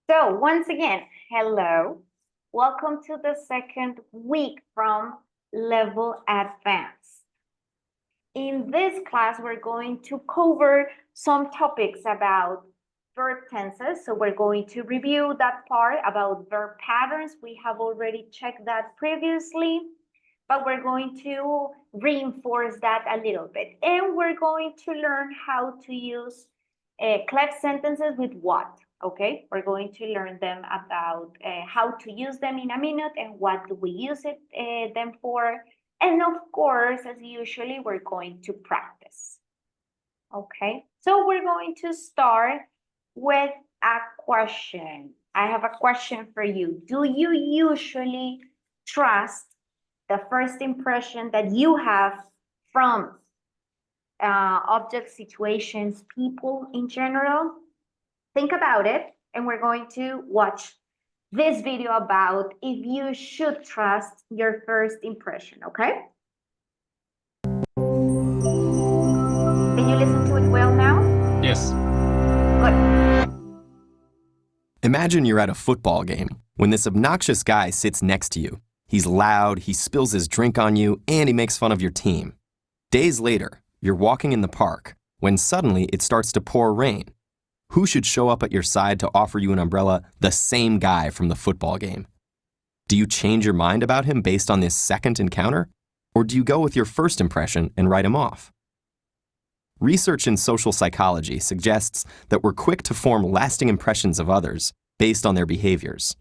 So once again, hello. Welcome to the second week from Level Advanced. In this class, we're going to cover some topics about verb tenses. So we're going to review that part about verb patterns. We have already checked that previously, but we're going to reinforce that a little bit. And we're going to learn how to use cleft sentences with what. Okay, we're going to learn them about how to use them in a minute and what do we use them for. And of course, as usually, we're going to practice. Okay, so we're going to start with a question. I have a question for you. Do you usually trust the first impression that you have from objects, situations, people in general? Think about it, and we're going to watch this video about if you should trust your first impression, okay? Can you listen to it well now? Yes. Good. Imagine you're at a football game when this obnoxious guy sits next to you. He's loud, he spills his drink on you, and he makes fun of your team. Days later, you're walking in the park when suddenly it starts to pour rain. Who should show up at your side to offer you an umbrella? The same guy from the football game. Do you change your mind about him based on this second encounter? Or do you go with your first impression and write him off? Research in social psychology suggests that we're quick to form lasting impressions of others based on their behaviors.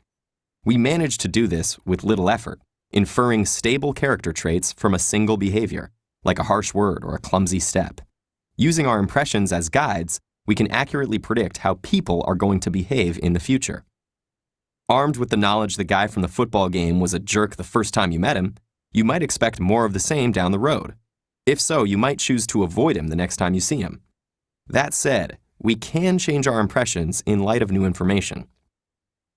We manage to do this with little effort, inferring stable character traits from a single behavior, like a harsh word or a clumsy step. Using our impressions as guides, we can accurately predict how people are going to behave in the future. Armed with the knowledge the guy from the football game was a jerk the first time you met him, you might expect more of the same down the road. If so, you might choose to avoid him the next time you see him. That said, we can change our impressions in light of new information.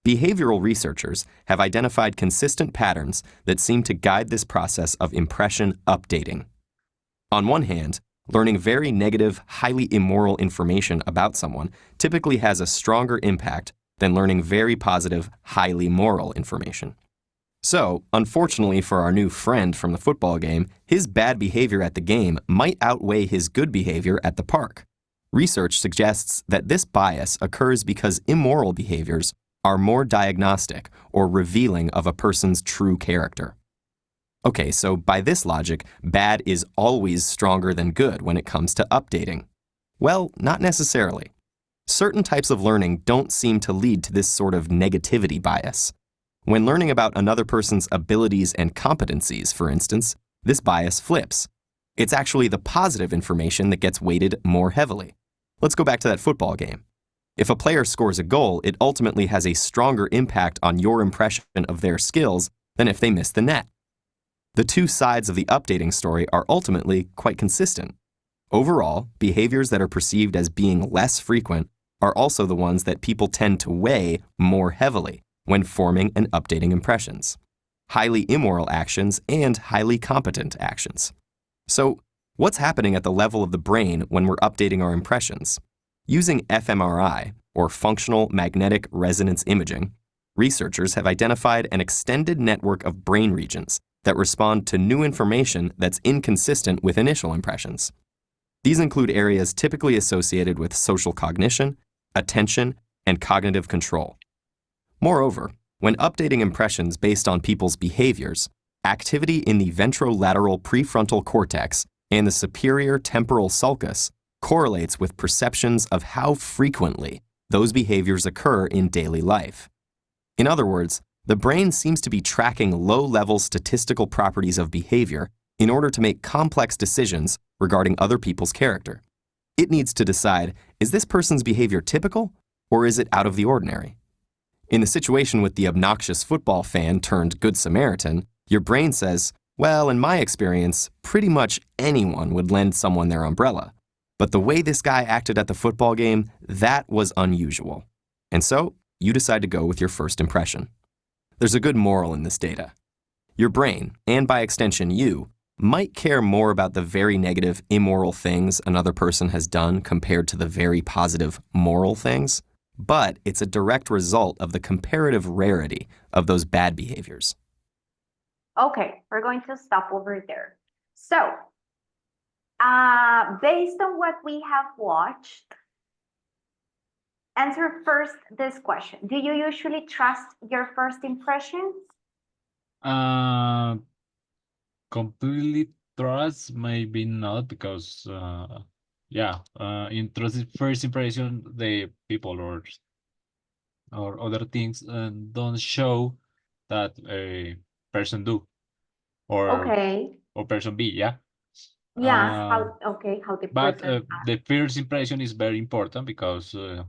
Behavioral researchers have identified consistent patterns that seem to guide this process of impression updating. On one hand, learning very negative, highly immoral information about someone typically has a stronger impact than learning very positive, highly moral information. So, unfortunately for our new friend from the football game, his bad behavior at the game might outweigh his good behavior at the park. Research suggests that this bias occurs because immoral behaviors are more diagnostic or revealing of a person's true character. Okay, so by this logic, bad is always stronger than good when it comes to updating. Well, not necessarily. Certain types of learning don't seem to lead to this sort of negativity bias. When learning about another person's abilities and competencies, for instance, this bias flips. It's actually the positive information that gets weighted more heavily. Let's go back to that football game. If a player scores a goal, it ultimately has a stronger impact on your impression of their skills than if they miss the net. The two sides of the updating story are ultimately quite consistent. Overall, behaviors that are perceived as being less frequent are also the ones that people tend to weigh more heavily when forming and updating impressions. Highly immoral actions and highly competent actions. So, what's happening at the level of the brain when we're updating our impressions? Using fMRI, or functional magnetic resonance imaging, researchers have identified an extended network of brain regions that respond to new information that's inconsistent with initial impressions. These include areas typically associated with social cognition, attention, and cognitive control. Moreover, when updating impressions based on people's behaviors, activity in the ventrolateral prefrontal cortex and the superior temporal sulcus correlates with perceptions of how frequently those behaviors occur in daily life. In other words, the brain seems to be tracking low-level statistical properties of behavior in order to make complex decisions regarding other people's character. It needs to decide, is this person's behavior typical, or is it out of the ordinary? In the situation with the obnoxious football fan turned Good Samaritan, your brain says, well, in my experience, pretty much anyone would lend someone their umbrella. But the way this guy acted at the football game, that was unusual. And so, you decide to go with your first impression. There's a good moral in this data. Your brain, and by extension you, might care more about the very negative, immoral things another person has done compared to the very positive, moral things. but it's a direct result of the comparative rarity of those bad behaviors. Okay, we're going to stop over there. So, based on what we have watched, answer first this question. Do you usually trust your first impressions? Completely trust, maybe not, because in trust first impression, the people or other things don't show that a person do or Okay. person be, yeah. Yes, Uh, how the but person the first impression is very important because a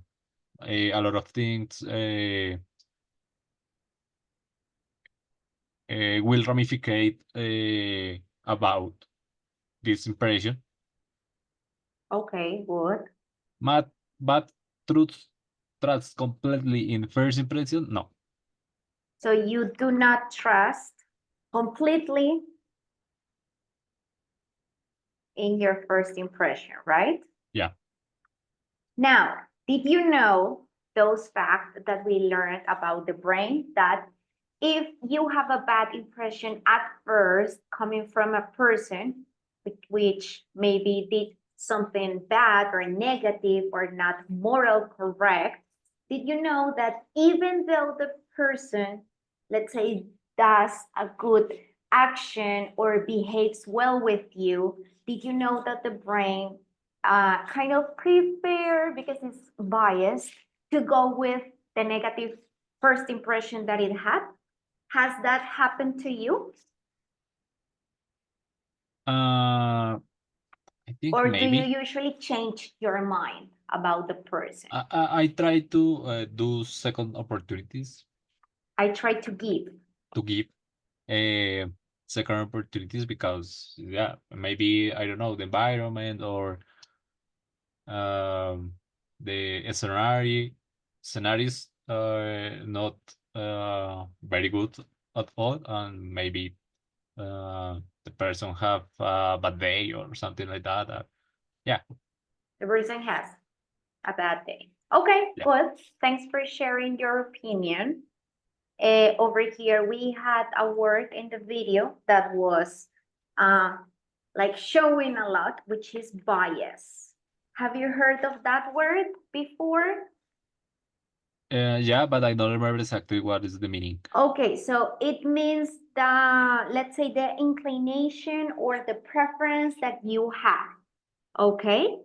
lot of things will ramificate about this impression. Okay, good. But truth trust completely in first impression, no. So you do not trust completely in your first impression, right? Yeah. Now, did you know those facts that we learned about the brain, that if you have a bad impression at first coming from a person which maybe did something bad or negative or not moral correct, did you know that even though the person, let's say, does a good action or behaves well with you, did you know that the brain kind of prefer, because it's biased, to go with the negative first impression that it had? Has that happened to you? I think Or do you maybe usually change your mind about the person? I try to do second opportunities I try to give. to give second opportunities because maybe I don't know the environment or um, the scenarios not very good at all, and maybe the person have a bad day or something like that. Yeah, The person has a bad day. Okay, yeah. good. Thanks for sharing your opinion. Over here, we had a word in the video that was like showing a lot, which is bias. Have you heard of that word before? Yeah, but I don't remember exactly what is the meaning. Okay, so it means let's say the inclination or the preference that you have. Okay?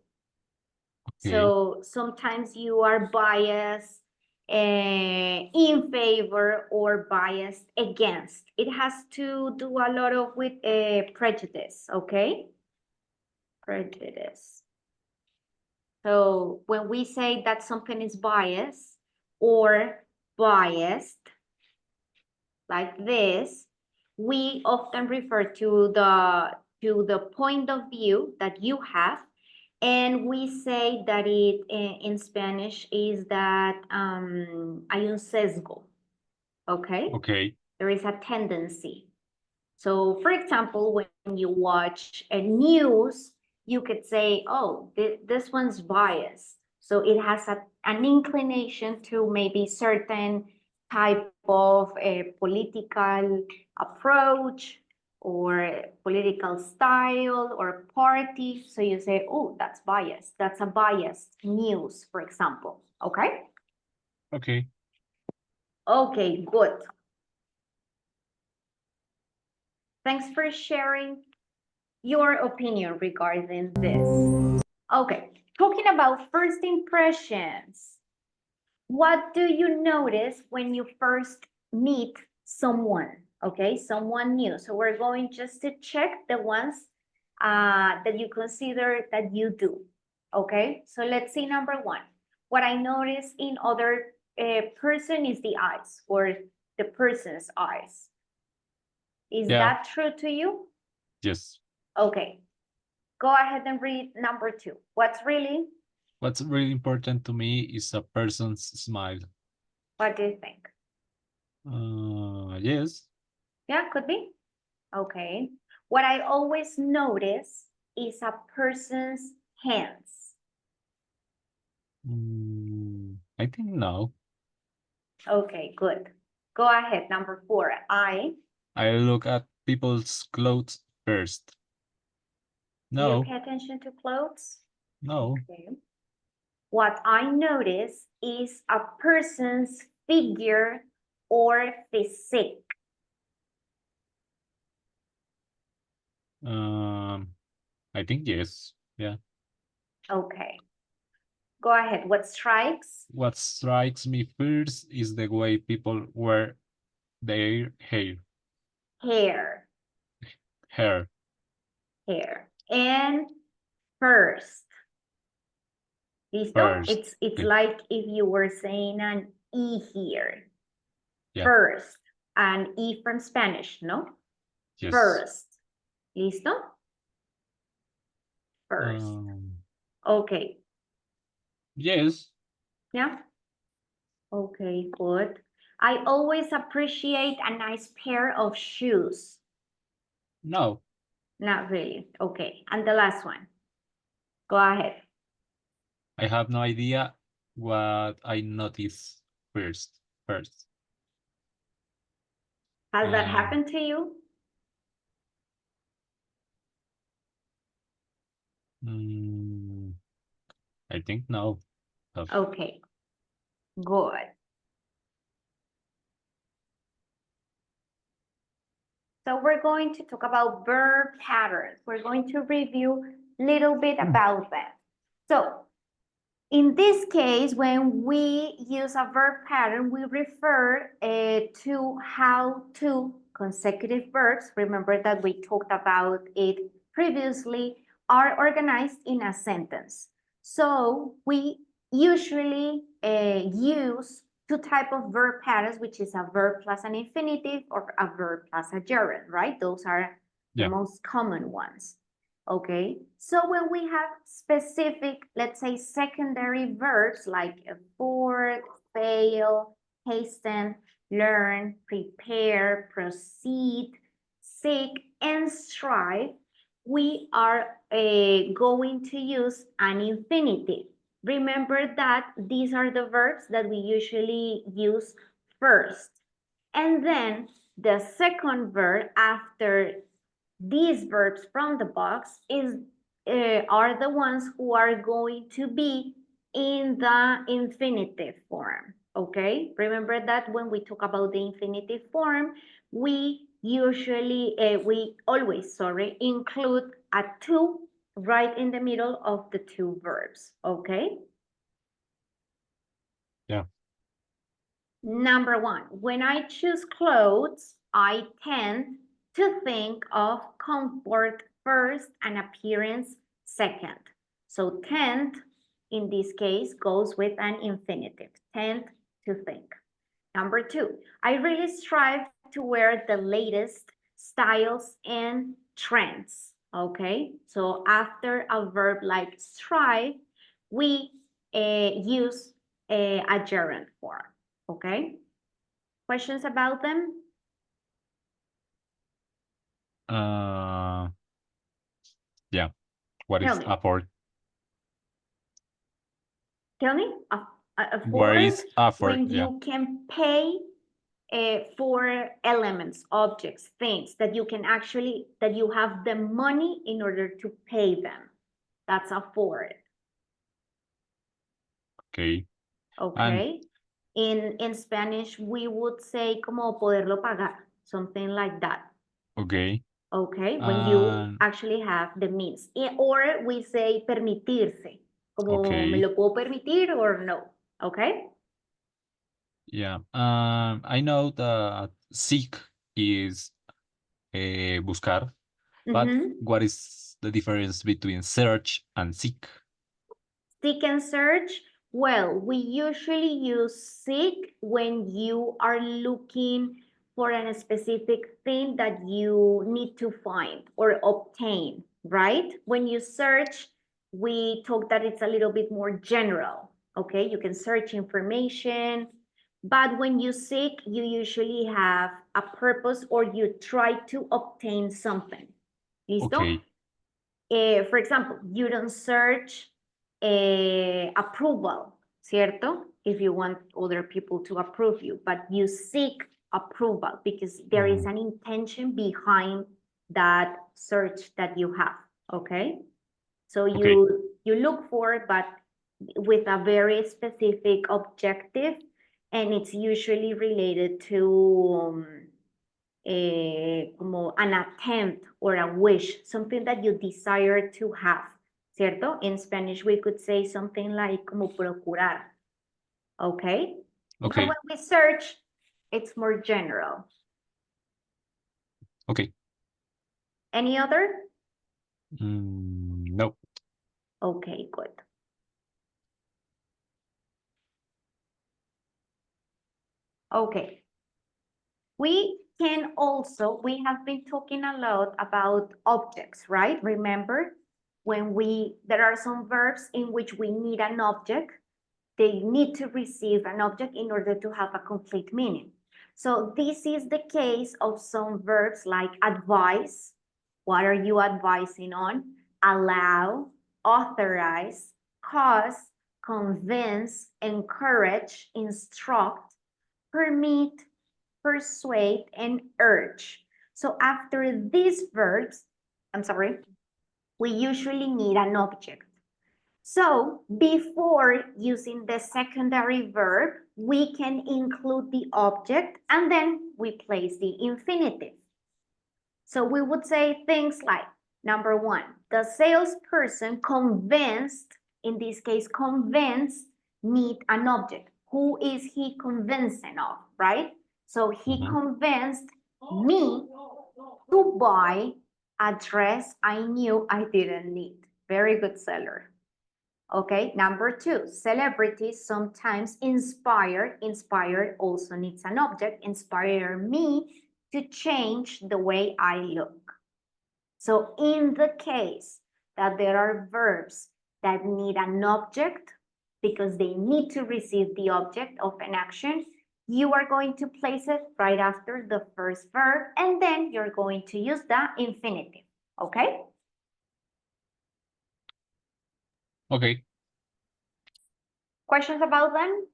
Okay. So sometimes you are biased in favor or biased against. It has to do a lot of with prejudice, okay? Prejudice. So when we say that something is biased or biased, like this, we often refer to the point of view that you have, and we say that it in Spanish is that hay un sesgo, okay? Okay. There is a tendency. So for example, when you watch a news, you could say, oh, this one's biased. So it has an inclination to maybe certain type of a political approach or political style or party. So you say, oh, that's biased. That's a biased news, for example. Okay? Okay. Okay, good. Thanks for sharing your opinion regarding this. Okay, talking about first impressions. What do you notice when you first meet someone? Okay, someone new. So we're going just to check the ones that you consider that you do. Okay, so let's see number one. What I notice in other person is the eyes, or the person's eyes. Is Yeah. that true to you? Yes. Okay, go ahead and read number two. What's really? What's really important to me is a person's smile. What do you think? Yes. Yeah, could be. Okay. What I always notice is a person's hands. I think no. Okay, good. Go ahead, number 4. I look at people's clothes first. Do you No, pay attention to clothes? no. Okay. What I notice is a person's figure or physique. I think yes. Yeah. Okay. Go ahead. What strikes? What strikes me first is the way people wear their hair. Hair. Hair. Hair. And first. Listo? First. It's Okay. like if you were saying an E here. Yeah. First. An E from Spanish, no? Yes. First. Listo? First. Okay. Yes. Yeah. Okay, good. I always appreciate a nice pair of shoes. No. Not really. Okay. And the last one. Go ahead. I have no idea what I notice first. Has that Um, happened to you? I think no. Okay. Good. So we're going to talk about verb patterns. We're going to review a little bit about them. So in this case, when we use a verb pattern, we refer to how two consecutive verbs, remember that we talked about it previously, are organized in a sentence. So we usually use two types of verb patterns, which is a verb plus an infinitive or a verb plus a gerund, right? Those are the most common ones. Okay, so when we have specific, let's say, secondary verbs like afford, fail, hasten, learn, prepare, proceed, seek, and strive, we are going to use an infinitive. Remember that these are the verbs that we usually use first. And then the second verb after these verbs from the box are the ones who are going to be in the infinitive form. Okay, remember that when we talk about the infinitive form, we always include a to right in the middle of the two verbs. Okay. Yeah. Number 1, when I choose clothes, I tend to think of comfort first and appearance second. So tend, in this case, goes with an infinitive, tend to think. Number 2, I really strive to wear the latest styles and trends, okay? So after a verb like strive, we use a gerund form, okay? Questions about them? Yeah. What is afford? Tell me. Where is afford? When you can pay for elements, objects, things that you can actually, that you have the money in order to pay them. That's afford. Okay. Okay. In Spanish, we would say como poderlo pagar, something like that. Okay. Okay, when you actually have the means. Or we say permitirse, como me lo puedo permitir or no. Okay? Yeah. I know that seek is buscar, but what is the difference between search and seek? Seek and search. Well, we usually use seek when you are looking for a specific thing that you need to find or obtain, right? When you search, we talk that it's a little bit more general, okay? You can search information, but when you seek, you usually have a purpose or you try to obtain something. ¿Listo? For example, you don't search approval, ¿cierto? if you want other people to approve you, but you seek approval because there is an intention behind that search that you have, okay? So you look for, but with a very specific objective, and it's usually related to como an attempt or a wish, something that you desire to have, ¿cierto? In Spanish, we could say something like como procurar, okay? But Okay. when we search, it's more general. Okay. Any other? No. Okay, good. Okay. We can also, we have been talking a lot about objects, right? Remember, when there are some verbs in which we need an object, they need to receive an object in order to have a complete meaning. So this is the case of some verbs like advise. What are you advising on? Allow, authorize, cause, convince, encourage, instruct, permit, persuade, and urge. So after these verbs, we usually need an object. So before using the secondary verb, we can include the object and then we place the infinitive. So we would say things like, number one, the salesperson convinced, in this case, convinced, need an object. Who is he convincing of, right? So he convinced me to buy a dress I knew I didn't need. Very good seller. Okay, number two, celebrities sometimes inspire also needs an object, inspire me to change the way I look. So in the case that there are verbs that need an object because they need to receive the object of an action, you are going to place it right after the first verb, and then you're going to use the infinitive, okay? Okay. Questions about them?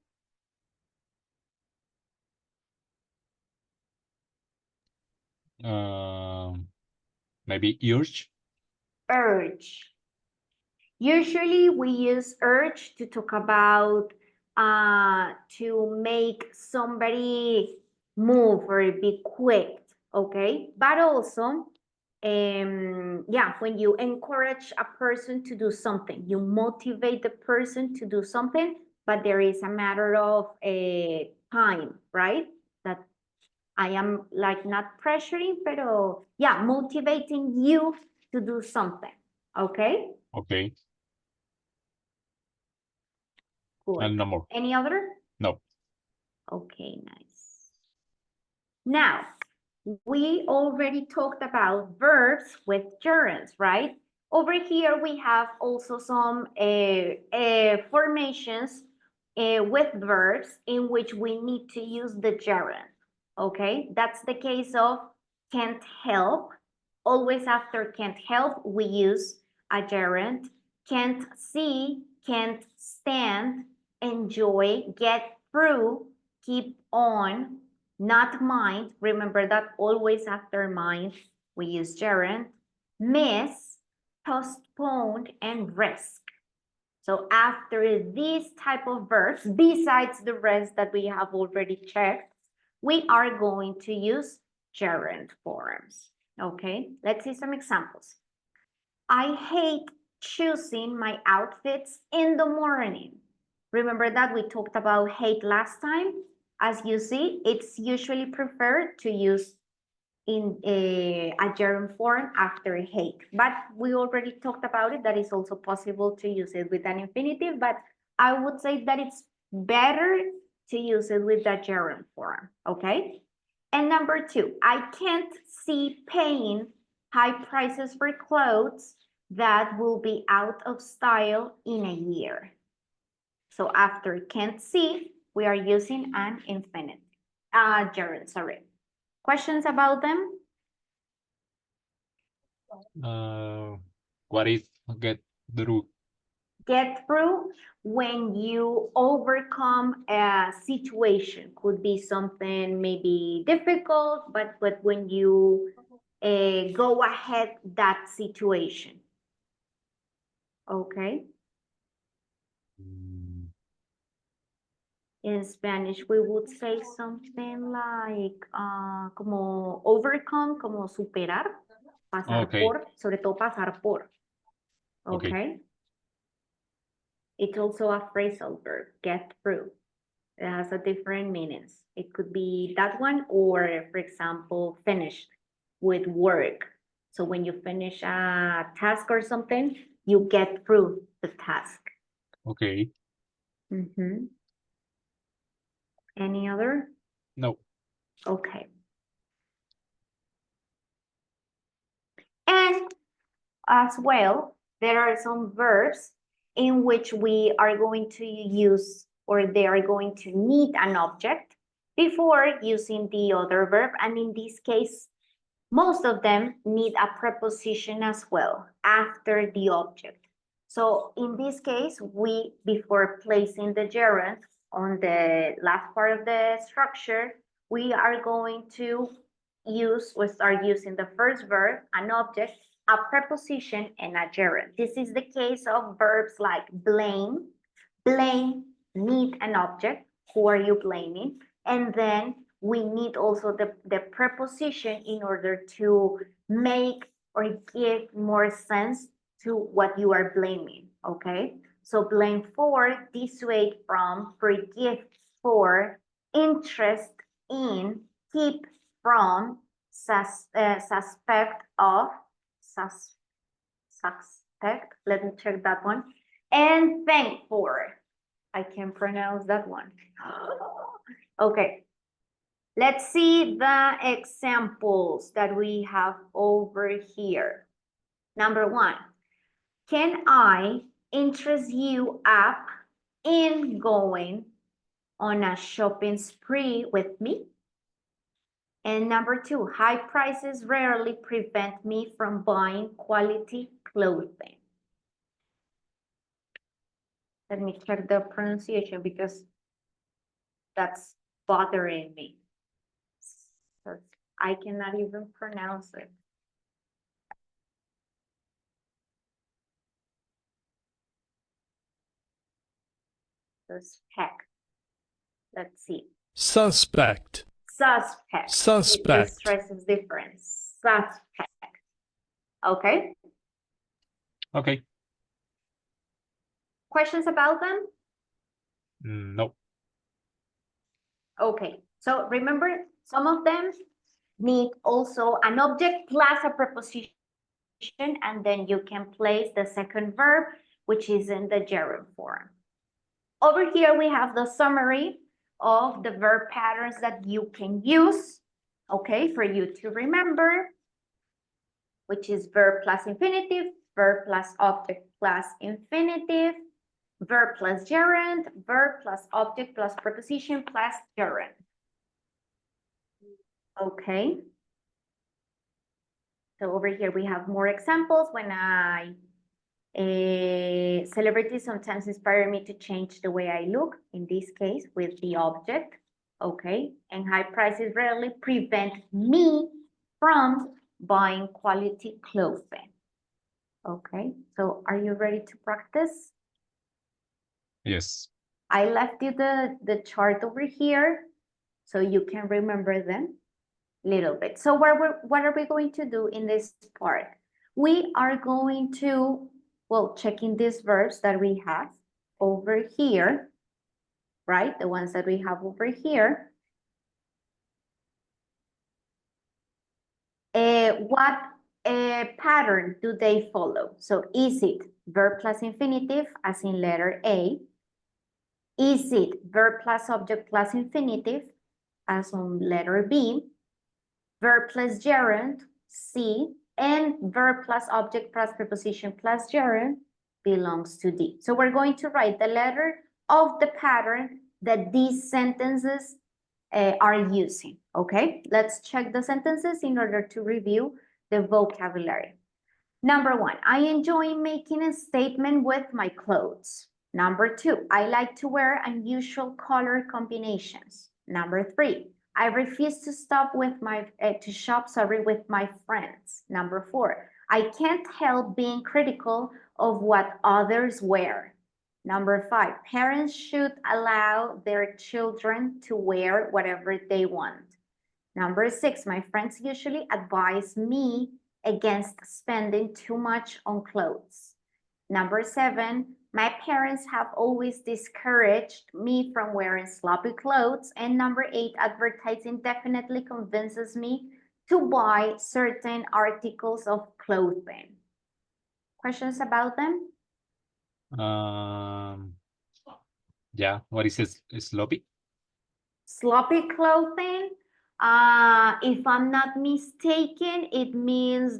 Maybe urge. Urge. Usually we use urge to talk about to make somebody move or be quick, okay? But also, yeah, when you encourage a person to do something, you motivate the person to do something, but there is a matter of time, right? That I am like not pressuring, pero yeah, motivating you to do something, okay? Okay. Good. And no more. Any other? No. Okay, nice. Now, we already talked about verbs with gerunds, right? Over here, we have also some formations with verbs in which we need to use the gerund, okay? That's the case of can't help. Always after can't help, we use a gerund. Can't see, can't stand, enjoy, get through, keep on, not mind. Remember that always after mind, we use gerund. Miss, postponed, and risk. So after these type of verbs, besides the rest that we have already checked, we are going to use gerund forms. Okay, let's see some examples. I hate choosing my outfits in the morning. Remember that we talked about hate last time? As you see, it's usually preferred to use in a gerund form after hate, but we already talked about it, that is also possible to use it with an infinitive, but I would say that it's better to use it with the gerund form, okay? And number two, I can't see paying high prices for clothes that will be out of style in a year. So after can't see, we are using an infinitive, gerund, sorry. Questions about them? What if get through? get through when you overcome a situation. Could be something maybe difficult, but when you go ahead that situation. Okay. Mm, In Spanish, we would say something like como overcome, como superar, pasar Okay. por, sobre todo pasar por. Okay. Okay. It's also a phrasal verb, get through. It has a different meanings. It could be that one, or for example, finished with work. So when you finish a task or something, you get through the task. Okay. Mhm. Any other? No. Okay. And as well, there are some verbs in which we are going to use, or they are going to need an object before using the other verb. And in this case, most of them need a preposition as well after the object. So in this case, we, before placing the gerund on the last part of the structure, we are going to use or start using the first verb, an object, a preposition, and a gerund. This is the case of verbs like blame. Blame need an object. Who are you blaming? And then we need also the preposition in order to make or give more sense to what you are blaming, okay? So blame for, dissuade from, forgive for, interest in, keep from, suspect of, suspect, let me check that one, and thank for. I can pronounce that one. Okay. Let's see the examples that we have over here. Number one, can I interest you up in going on a shopping spree with me? And number two, high prices rarely prevent me from buying quality clothing. Let me check the pronunciation because that's bothering me. So I cannot even pronounce it. Suspect. Let's see. Suspect. Suspect. Suspect. The stress is different. Suspect. Okay. Okay. Questions about them? No. Okay. So remember, some of them need also an object plus a preposition, and then you can place the second verb, which is in the gerund form. Over here, we have the summary of the verb patterns that you can use, okay, for you to remember, which is verb plus infinitive, verb plus object plus infinitive, verb plus gerund, verb plus object plus preposition plus gerund. Okay. So over here we have more examples. When celebrities sometimes inspire me to change the way I look, in this case with the object, okay? And high prices rarely prevent me from buying quality clothing. Okay, so are you ready to practice? Yes. I left you the chart over here so you can remember them a little bit. So what are we going to do in this part? We are going to, well, checking these verbs that we have over here, right? The ones that we have over here. What pattern do they follow? So is it verb plus infinitive as in letter A? Is it verb plus object plus infinitive as on letter B? Verb plus gerund, C, and verb plus object plus preposition plus gerund belongs to D. So we're going to write the letter of the pattern that these sentences are using, okay? Let's check the sentences in order to review the vocabulary. Number 1, I enjoy making a statement with my clothes. Number 2, I like to wear unusual color combinations. Number 3, I refuse to shop with my friends. Number 4, I can't help being critical of what others wear. Number 5, parents should allow their children to wear whatever they want. Number 6, my friends usually advise me against spending too much on clothes. Number 7, my parents have always discouraged me from wearing sloppy clothes. And number 8, advertising definitely convinces me to buy certain articles of clothing. Questions about them? Yeah, what is this? Sloppy? Sloppy clothing, if I'm not mistaken, it means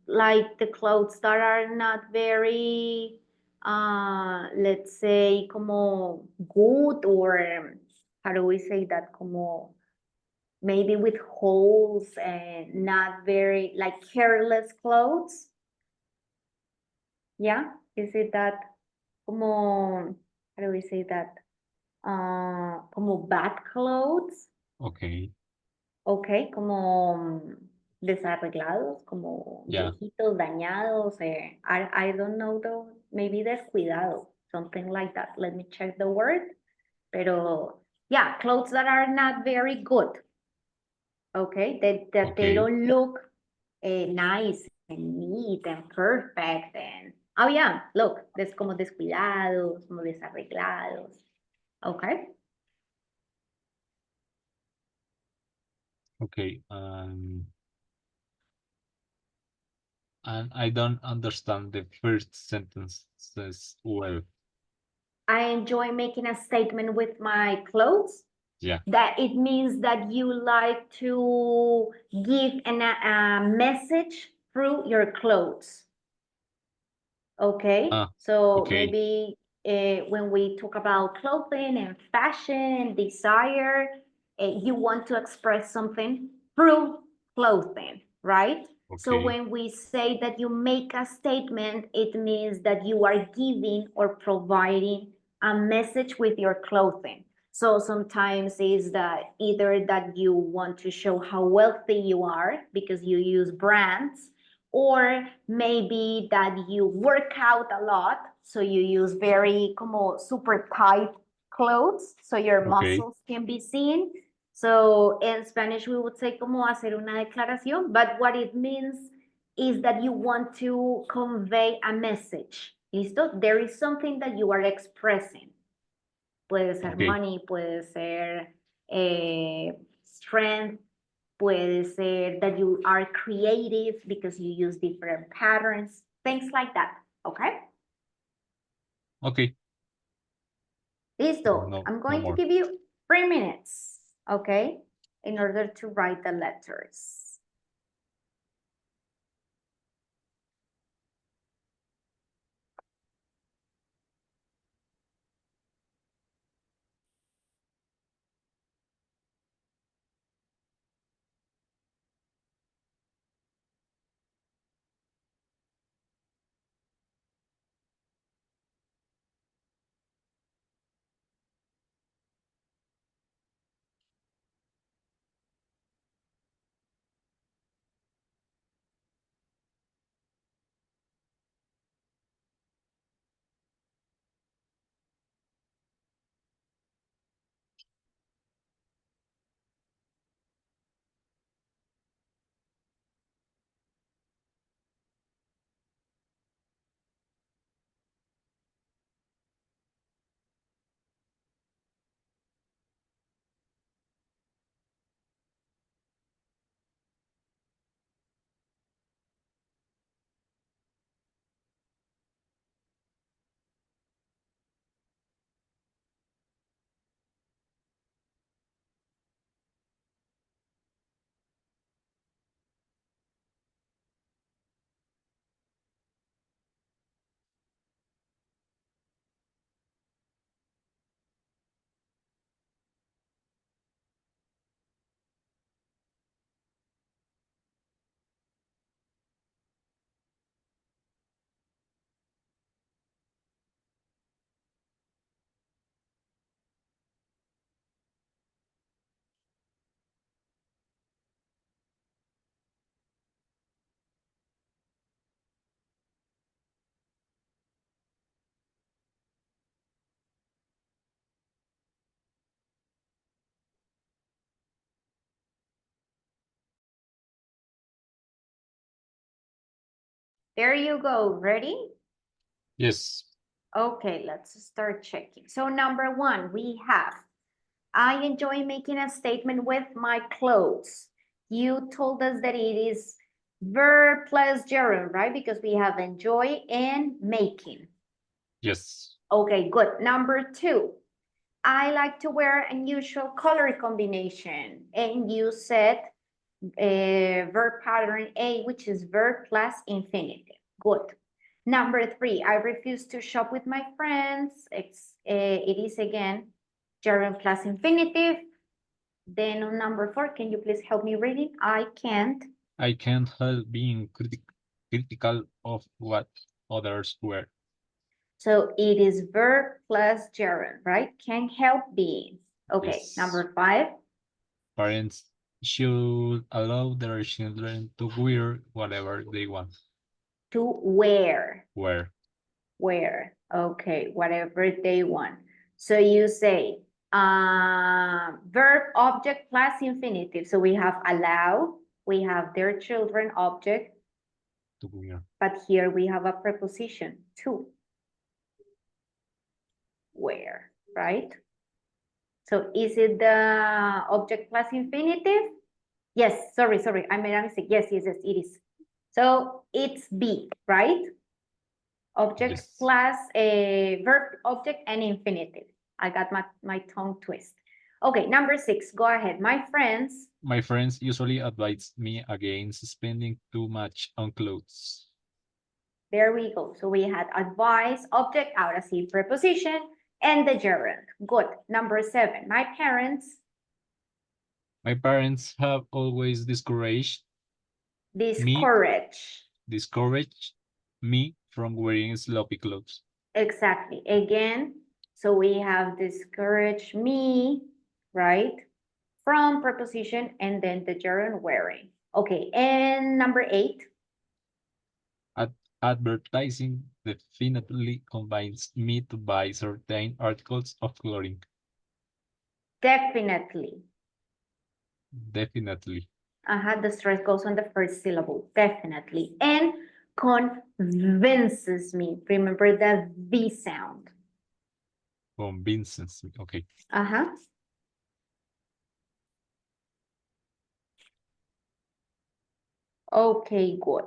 like the clothes that are not very, let's say, como good, or how do we say that? Como maybe with holes and not very, like, careless clothes. Yeah, is it that como, how do we say that? Como bad clothes. Okay. Ok, como desarreglados, como Yeah. viejitos, dañados. I don't know though, maybe descuidado, something like that. Let me check the word. Pero yeah, clothes that are not very good. Okay, that they Okay. don't look nice and neat and perfect. And oh yeah, look, como descuidados, como desarreglados. Okay. Okay. And I don't understand the first sentence says well. I enjoy making a statement with my clothes. Yeah. That it means that you like to give a message through your clothes. Okay, so okay. maybe when we talk about clothing and fashion and desire, you want to express something through clothing, right? So Okay. when we say that you make a statement, it means that you are giving or providing a message with your clothing. So sometimes is that either that you want to show how wealthy you are because you use brands, or maybe that you work out a lot, so you use very como super tight clothes so your Okay. muscles can be seen. So in Spanish we would say como hacer una declaración, but what it means is that you want to convey a message. ¿Listo? There is something that you are expressing. Puede ser Okay. money, puede ser strength, puede ser that you are creative because you use different patterns, things like that. Okay? Okay. Listo. No, I'm no going to more. give you 3 minutes, okay, in order to write the letters. There you go. Ready? Yes. Okay, let's start checking. So number one, we have, I enjoy making a statement with my clothes. You told us that it is verb plus gerund, right? Because we have enjoy and making. Yes. Okay, good. Number two, I like to wear unusual color combination. And you said verb pattern A, which is verb plus infinitive. Good. Number three, I refuse to shop with my friends. It is again gerund plus infinitive. Then on number four, can you please help me read it? I can't. I can't help being critical of what others wear. So it is verb plus gerund, right? Can't help being. Okay, Yes. number five. Parents should allow their children to wear whatever they want. To wear. Wear. Okay, whatever they want. So you say verb, object plus infinitive. So we have allow, we have their children, object, To wear. but here we have a preposition, to. Where, right? So is it the object plus infinitive? Yes, sorry, I made a mistake. Yes, it is. So it's B, right? Object Yes. plus a verb, object, and infinitive. I got my tongue twist. Okay, number six, go ahead. My friends. My friends usually advise me against spending too much on clothes. There we go. So we had advice, object, ahora sí, preposition, and the gerund. Good. Number seven, my parents. My parents have always discouraged me from wearing sloppy clothes. Exactly. Again, so we have discouraged me, right? From preposition and then the gerund wearing. Okay, and number eight. Advertising definitely convinces me to buy certain articles of clothing. Definitely. Definitely. The stress goes on the first syllable. Definitely. And convinces me. Remember the V sound. Convinces me. Okay. Okay, good.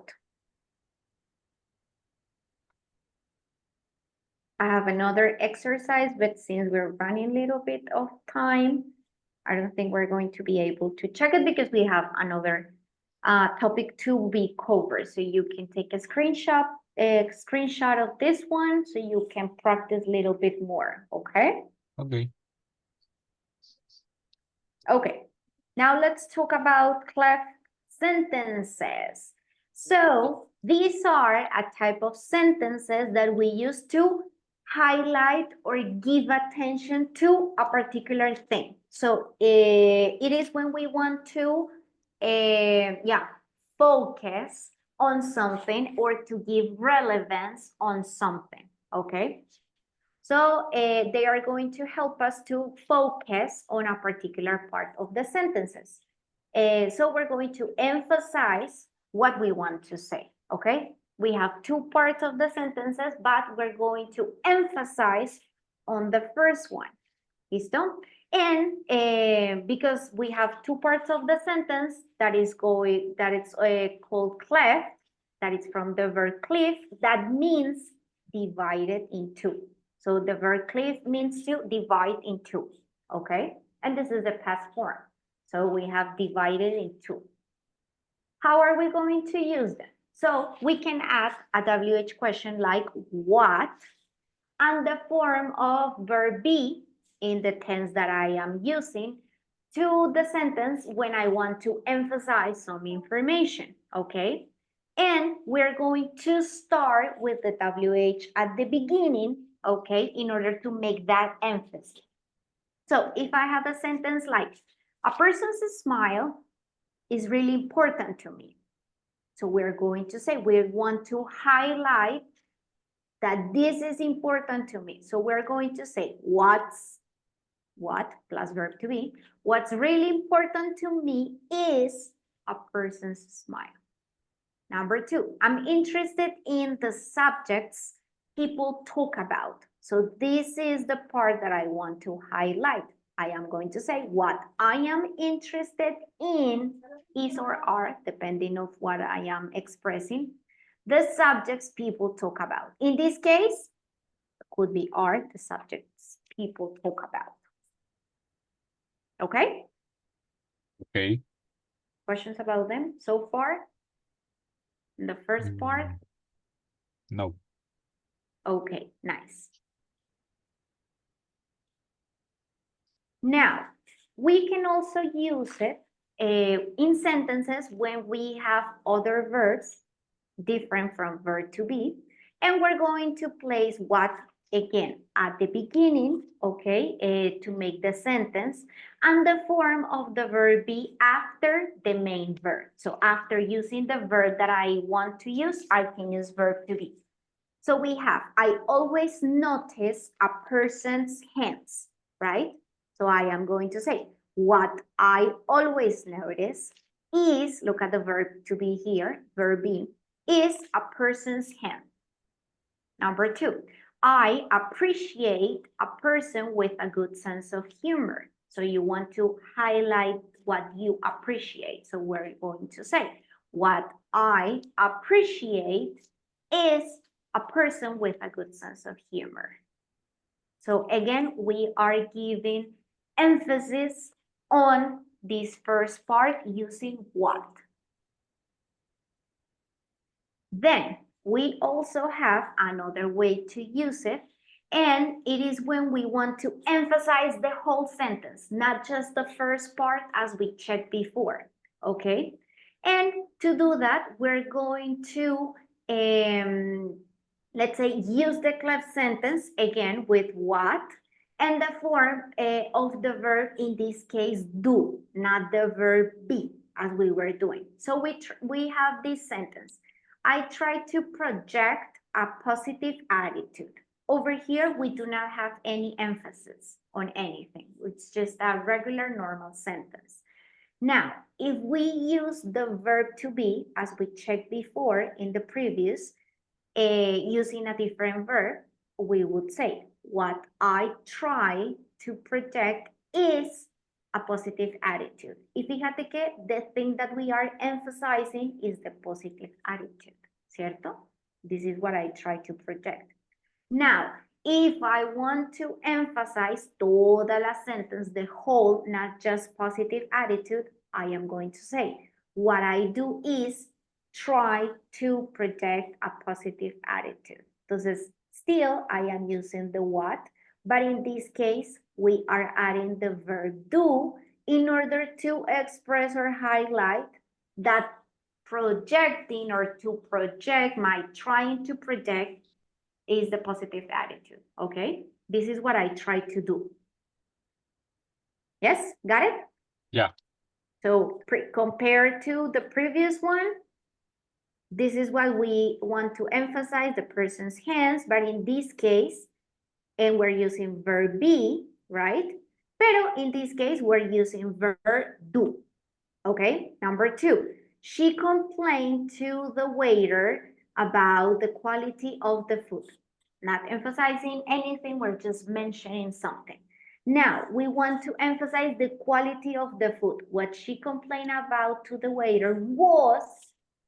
I have another exercise, but since we're running a little bit of time, I don't think we're going to be able to check it because we have another topic to be covered. So you can take a screenshot of this one so you can practice a little bit more, okay? Okay. Okay, now let's talk about cleft sentences. So these are a type of sentences that we use to highlight or give attention to a particular thing. So it is when we want to, focus on something or to give relevance on something, okay? So they are going to help us to focus on a particular part of the sentences. So we're going to emphasize what we want to say, okay? We have two parts of the sentences, but we're going to emphasize on the first one. ¿Listo? And because we have two parts of the sentence that is called cleft, that is from the verb cleft, that means divided in two. So the verb cleft means to divide in two, okay? And this is the past form. So we have divided in two. How are we going to use them? So we can add a WH question like what and the form of verb be in the tense that I am using to the sentence when I want to emphasize some information, okay? And we're going to start with the WH at the beginning, okay, in order to make that emphasis. So if I have a sentence like, a person's smile is really important to me. So we're going to say, we want to highlight that this is important to me. So we're going to say, what plus verb to be, what's really important to me is a person's smile. Number 2, I'm interested in the subjects people talk about. So this is the part that I want to highlight. I am going to say what I am interested in is or are, depending on what I am expressing, the subjects people talk about. In this case, it could be are the subjects people talk about. Okay? Okay. Questions about them so far? In the first part? No. Okay, nice. Now, we can also use it in sentences when we have other verbs different from verb to be, and we're going to place what again at the beginning, okay, to make the sentence, and the form of the verb be after the main verb. So after using the verb that I want to use, I can use verb to be. So we have, I always notice a person's hands, right? So I am going to say, what I always notice is, look at the verb to be here, verb be, is a person's hand. Number 2, I appreciate a person with a good sense of humor. So you want to highlight what you appreciate. So we're going to say, what I appreciate is a person with a good sense of humor. So again, we are giving emphasis on this first part using what. Then we also have another way to use it, and it is when we want to emphasize the whole sentence, not just the first part as we checked before, okay? And to do that, we're going to, let's say, use the cleft sentence again with what, and the form of the verb, in this case, do, not the verb be, as we were doing. So we have this sentence. I try to project a positive attitude. Over here, we do not have any emphasis on anything. It's just a regular normal sentence. Now, if we use the verb to be, as we checked before in the previous, using a different verb, we would say, what I try to project is a positive attitude. Y fíjate que the thing that we are emphasizing is the positive attitude, ¿cierto? This is what I try to project. Now, if I want to emphasize toda la sentence, the whole, not just positive attitude, I am going to say, what I do is try to project a positive attitude. Entonces, still, I am using the what, but in this case, we are adding the verb do in order to express or highlight that projecting or to project, my trying to project is the positive attitude, okay? This is what I try to do. Yes, got it? Yeah. So compared to the previous one, this is what we want to emphasize, the person's hands, but in this case, and we're using verb be, right? Pero in this case, we're using verb do, okay? Number 2, she complained to the waiter about the quality of the food. Not emphasizing anything, we're just mentioning something. Now, we want to emphasize the quality of the food. What she complained about to the waiter was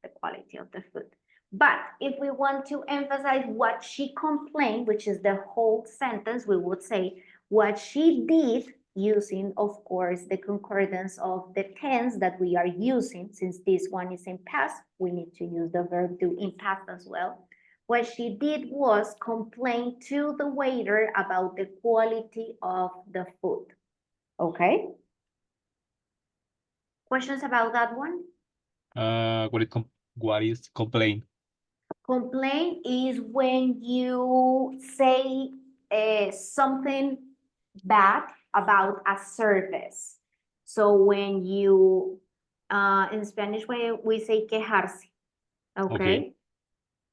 the quality of the food. But if we want to emphasize what she complained, which is the whole sentence, we would say what she did, using, of course, the concordance of the tense that we are using. Since this one is in past, we need to use the verb do in past as well. What she did was complain to the waiter about the quality of the food. Okay? Questions about that one? What is complaint? Complaint is when you say something bad about a service. So when you, in Spanish we say quejarse, okay?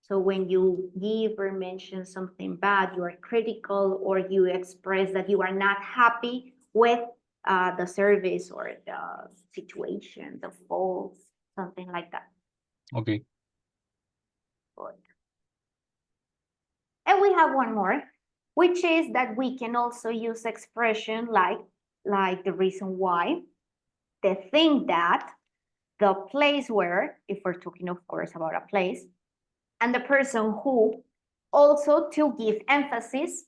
So when you give or mention something bad, you are critical, or you express that you are not happy with the service or the situation, the faults, something like that. Okay. Good. And we have one more, which is that we can also use expression like the reason why, the thing that, the place where, if we're talking, of course, about a place, and the person who, also to give emphasis,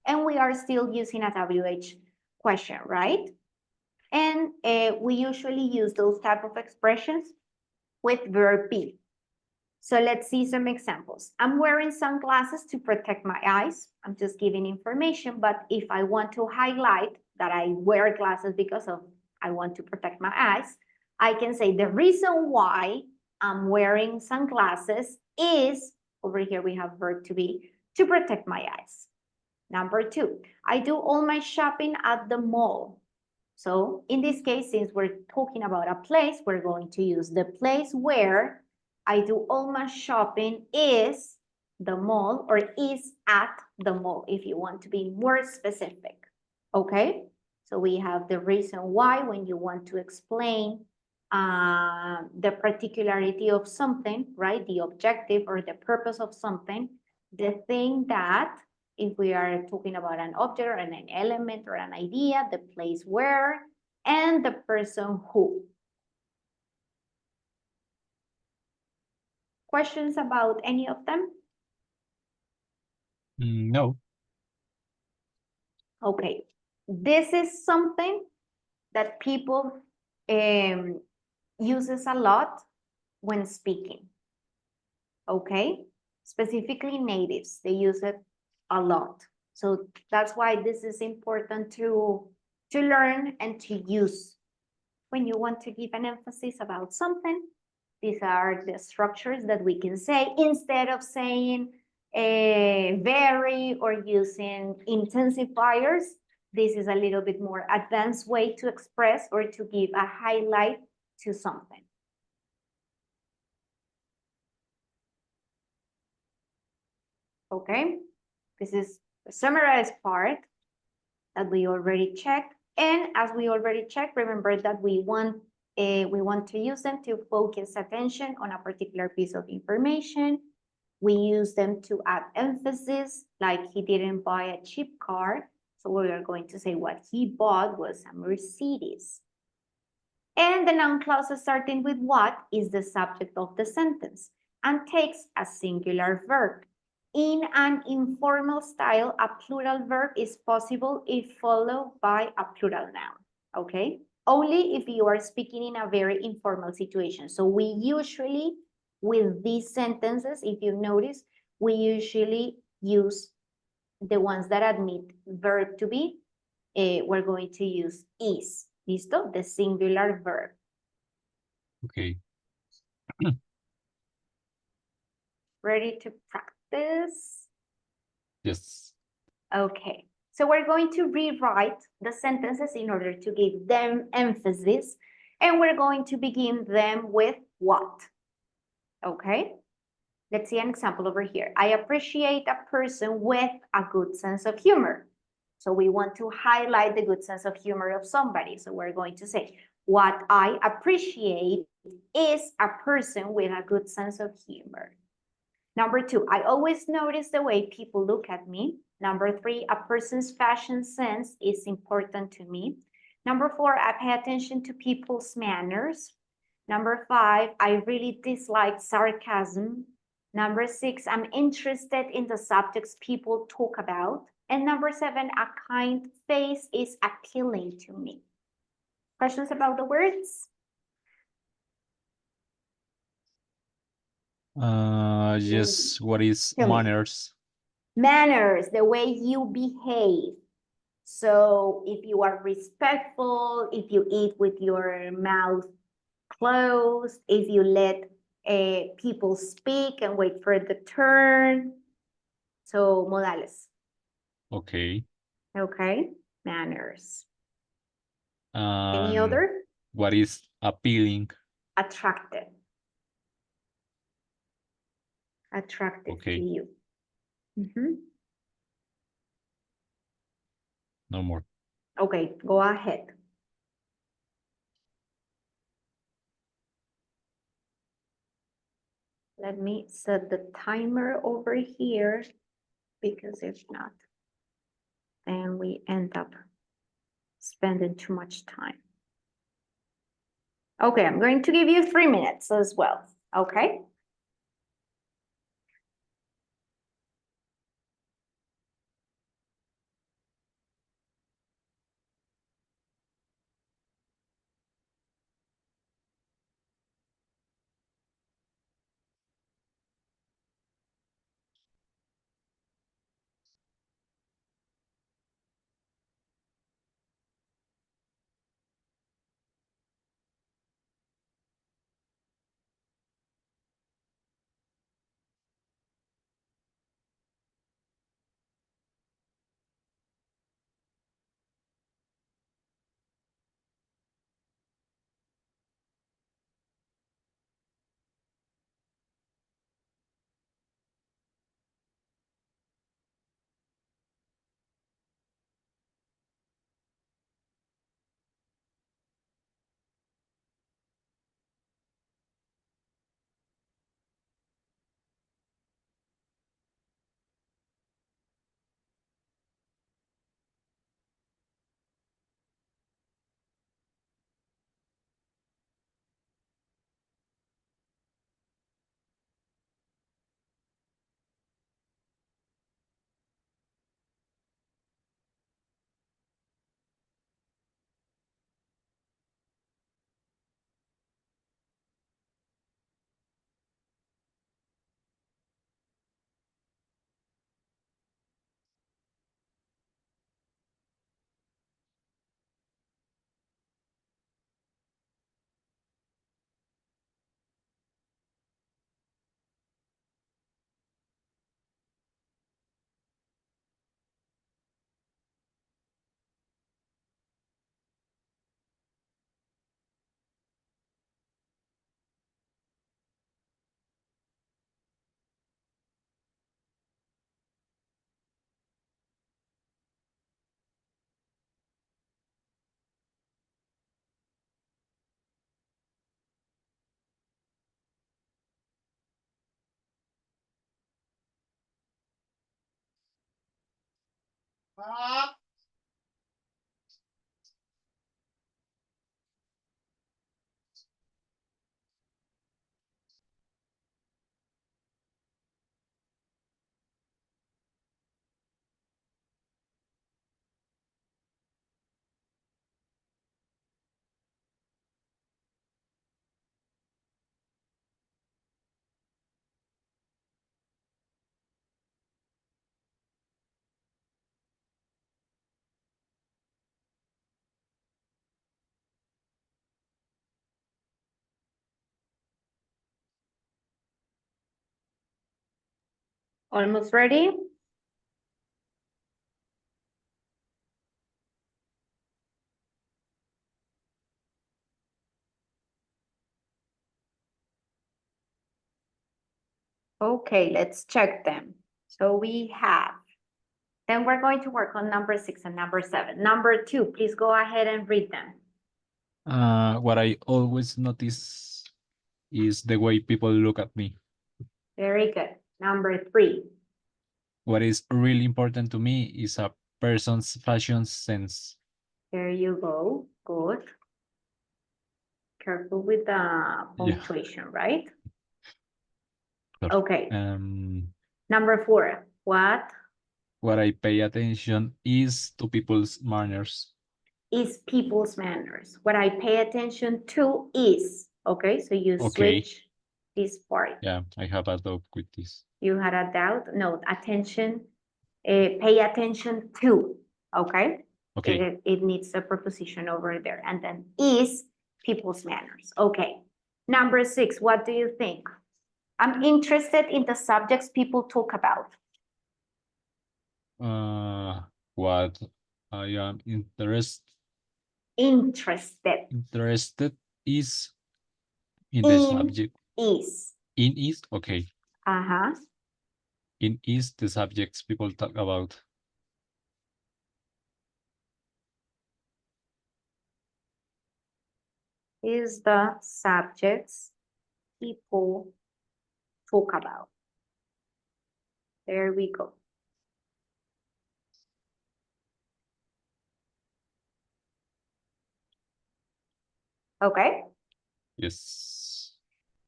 and we are still using a WH question, right? And we usually use those type of expressions with verb be. So let's see some examples. I'm wearing sunglasses to protect my eyes. I'm just giving information, but if I want to highlight that I wear glasses because of I want to protect my eyes, I can say the reason why I'm wearing sunglasses is, over here we have verb to be, to protect my eyes. Number 2, I do all my shopping at the mall. So in this case, since we're talking about a place, we're going to use the place where I do all my shopping is the mall, or is at the mall, if you want to be more specific. Okay? So we have the reason why when you want to explain the particularity of something, right? The objective or the purpose of something, the thing that, if we are talking about an object or an element or an idea, the place where, and the person who. Questions about any of them? No. Okay, this is something that people uses a lot when speaking. Okay, specifically natives, they use it a lot. So that's why this is important to learn and to use. When you want to give an emphasis about something, these are the structures that we can say instead of saying very or using intensifiers. This is a little bit more advanced way to express or to give a highlight to something. Okay, this is the summarized part that we already checked. And as we already checked, remember that we want to use them to focus attention on a particular piece of information. We use them to add emphasis, like he didn't buy a cheap car. So we are going to say what he bought was a Mercedes. And the noun clause starting with what is the subject of the sentence and takes a singular verb. In an informal style, a plural verb is possible if followed by a plural noun, okay? Only if you are speaking in a very informal situation. So we usually, with these sentences, if you notice, we usually use the ones that admit verb to be. We're going to use is, listo? The singular verb. Okay. Ready to practice? Yes. Okay, so we're going to rewrite the sentences in order to give them emphasis, and we're going to begin them with what? Okay, let's see an example over here. I appreciate a person with a good sense of humor. So we want to highlight the good sense of humor of somebody. So we're going to say, what I appreciate is a person with a good sense of humor. Number 2, I always notice the way people look at me. Number 3, a person's fashion sense is important to me. Number 4, I pay attention to people's manners. Number 5, I really dislike sarcasm. Number 6, I'm interested in the subjects people talk about. And number 7, a kind face is appealing to me. Questions about the words? Yes, what is Tell me. manners? Manners, the way you behave. So if you are respectful, if you eat with your mouth closed, if you let people speak and wait for the turn. So modales. Okay. Okay, manners. Any other? What is appealing? Attractive. Attractive Okay. to you. Mhm. No more. Okay, go ahead. Let me set the timer over here, because if not, then we end up spending too much time. Okay, I'm going to give you 3 minutes as well, okay? Almost ready? Okay, let's check them. So we have, then we're going to work on number 6 and number 7. Number 2, please go ahead and read them. What I always notice is the way people look at me. Very good. Number 3, What is really important to me is a person's fashion sense. there you go. Good. Careful with the punctuation, right? Sorry. Okay. Um, Number 4, what what I pay attention is to people's manners. is people's manners? What I pay attention to is, okay, so you Okay. switch this part. Yeah, I have a doubt with this. You had a doubt? No, attention, pay attention to, okay? Okay. It needs a preposition over there, and then is people's manners. Okay. Number 6, what do you think? I'm interested in the subjects people talk about. What I am interested is in the In subject. is. In is okay. Uh-huh. In is the subjects people talk about. Is the subjects people talk about. There we go. Okay. Yes.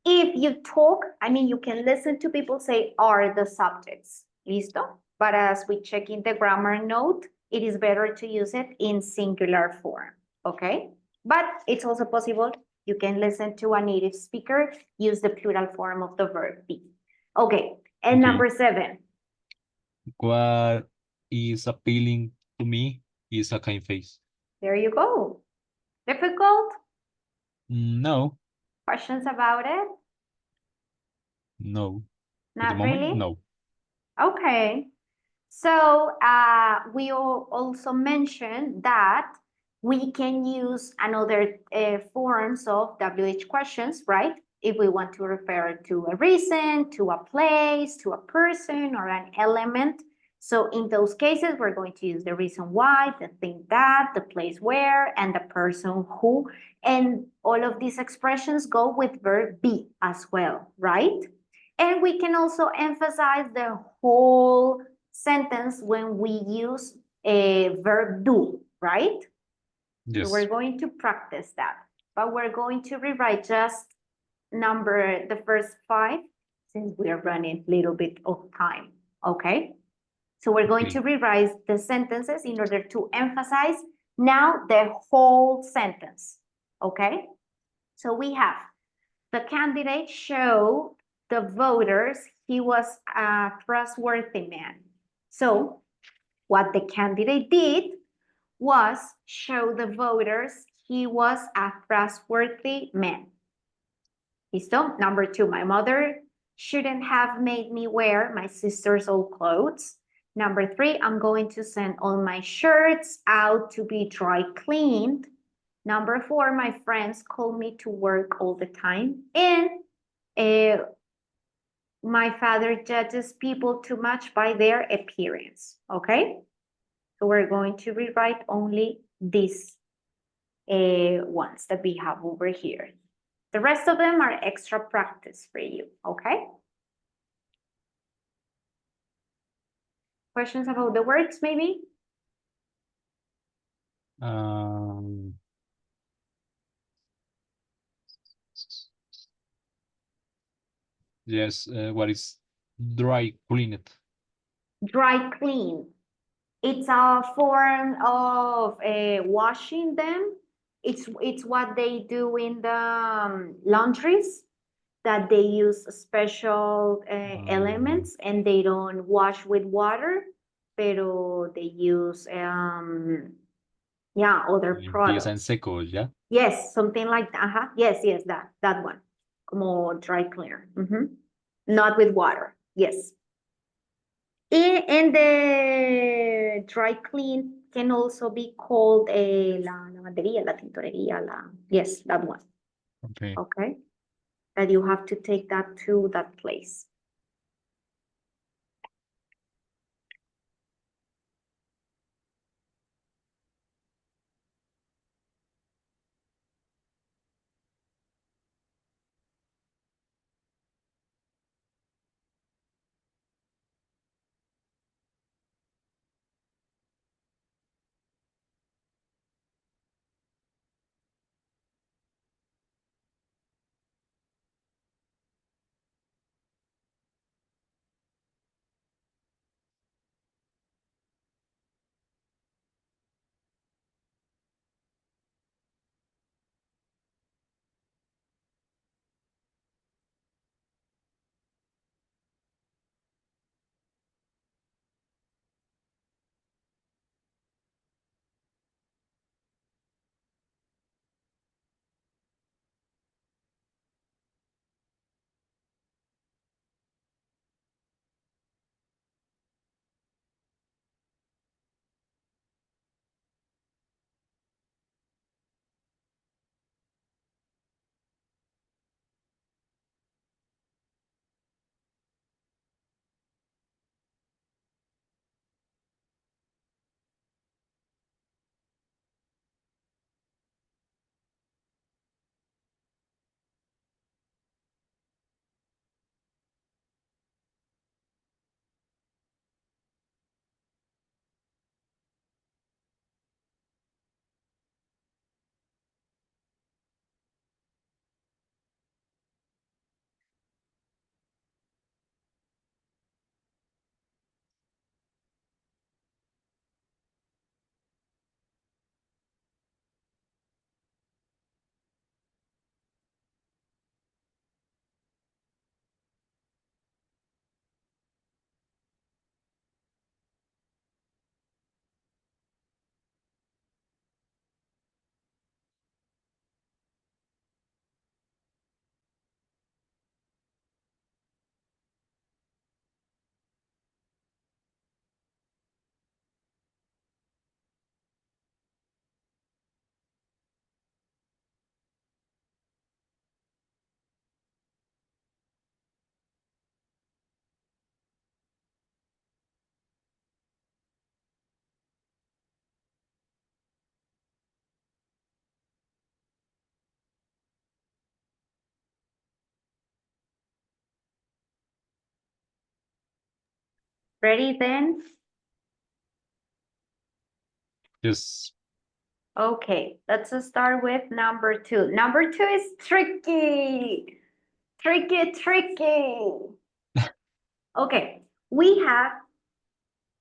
If you talk, I mean, you can listen to people say are the subjects. Listo? But as we check in the grammar note, it is better to use it in singular form. Okay? But it's also possible you can listen to a native speaker, use the plural form of the verb be. Okay. And Okay. number 7. What is appealing to me is a kind face. There you go. Difficult? No, Questions about it? no. At the Not moment, really? no. Okay. So we also mentioned that we can use another forms of WH questions, right? If we want to refer to a reason, to a place, to a person, or an element. So in those cases, we're going to use the reason why, the thing that, the place where, and the person who. And all of these expressions go with verb be as well, right? And we can also emphasize the whole sentence when we use a verb do, right? So Yes. we're going to practice that, but we're going to rewrite just the first 5 since we are running a little bit of time, okay? So we're going Okay. to rewrite the sentences in order to emphasize now the whole sentence, okay? So we have the candidate show the voters he was a trustworthy man. So what the candidate did was show the voters he was a trustworthy man. Listo? Number 2, my mother shouldn't have made me wear my sister's old clothes. Number 3, I'm going to send all my shirts out to be dry cleaned. Number 4, my friends call me to work all the time. And my father judges people too much by their appearance, okay? So we're going to rewrite only these ones that we have over here. The rest of them are extra practice for you, okay? Questions about the words, maybe? Um, yes. What is dry cleaned? Dry clean. It's a form of washing them. It's what they do in the laundries, that they use special elements and they don't wash with water, pero they use other Limpieza en products. seco, ¿ya? Yes, something like that. Yes, that one. Como dry cleaner. Not with water. Yes. And the dry clean can also be called la lavandería, la tintorería, yes, that one. Okay. Okay. That you have to take that to that place. Ready then? Yes. Okay, let's start with number 2. Number 2 is tricky. Tricky. Okay, we have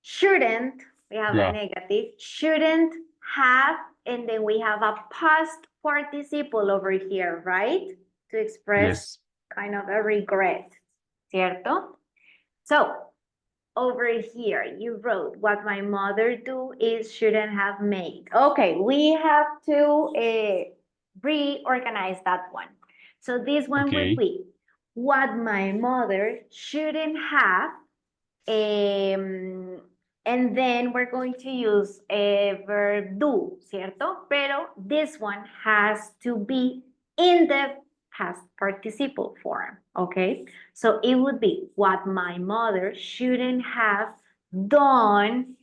shouldn't, we have a Yeah. negative, shouldn't have, and then we have a past participle over here, right? To express Yes. kind of a regret, ¿cierto? So, over here, you wrote, what my mother do is shouldn't have made. Okay, we have to reorganize that one. So this one Okay. would be, what my mother shouldn't have, and then we're going to use a verb do, ¿cierto? Pero this one has to be in the past participle form, okay? So it would be, what my mother shouldn't have done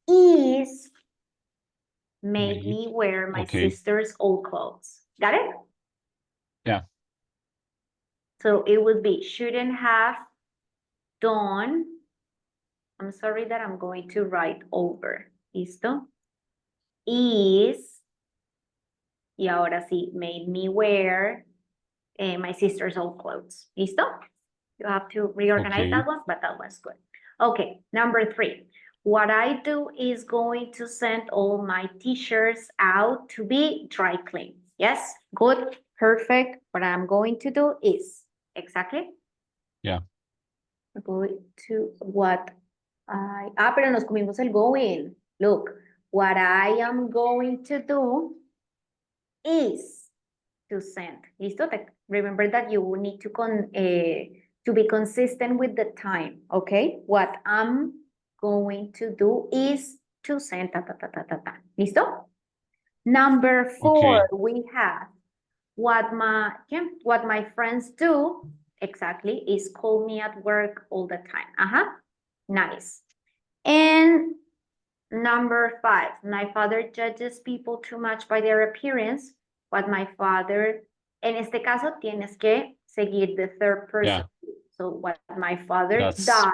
is made Made. me wear my Okay. sister's old clothes. Got it? Yeah. So it would be, shouldn't have done. I'm sorry that I'm going to write over. ¿Listo? Is, y ahora sí, made me wear my sister's old clothes. ¿Listo? You have to reorganize Okay. that one, but that one's good. Okay, number 3. What I do is going to send all my t-shirts out to be dry cleaned. Yes, good, perfect. What I'm going to do is, exactly. Yeah. I'm going to what pero nos comimos el going. Look, what I am going to do is to send. ¿Listo? Remember that you need to be consistent with the time, okay? What I'm going to do is to send ta ta ta ta ta ta. ¿Listo? Number 4, we have what my friends do exactly is call me at work all the time. Nice. And number 5, my father judges people too much by their appearance. What my father, en este caso tienes que seguir the third person. Yeah. So what my father That's- does,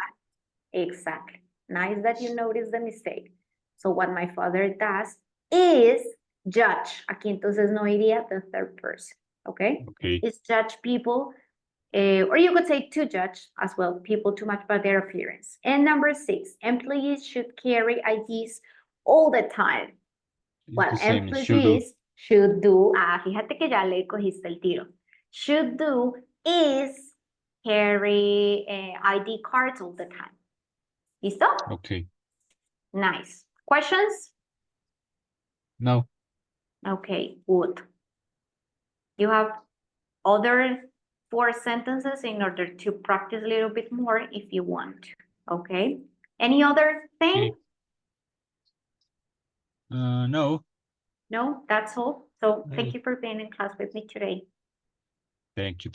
exactly. Nice that you notice the mistake. So what my father does is judge. Aquí entonces no iría the third person, okay? Okay. Is judge people, or you could say to judge as well, people too much by their appearance. And number 6, employees should carry IDs all the time. It's Well, the same. Should do. employees should do, fíjate que ya le cogiste el tiro. Should do is carry ID cards all the time. ¿Listo? Okay. Nice. Questions? No. Okay, good. You have other 4 sentences in order to practice a little bit more if you want. Okay. Any other thing? Okay. No. No, that's all. So No. thank you for being in class with me today. Thank you.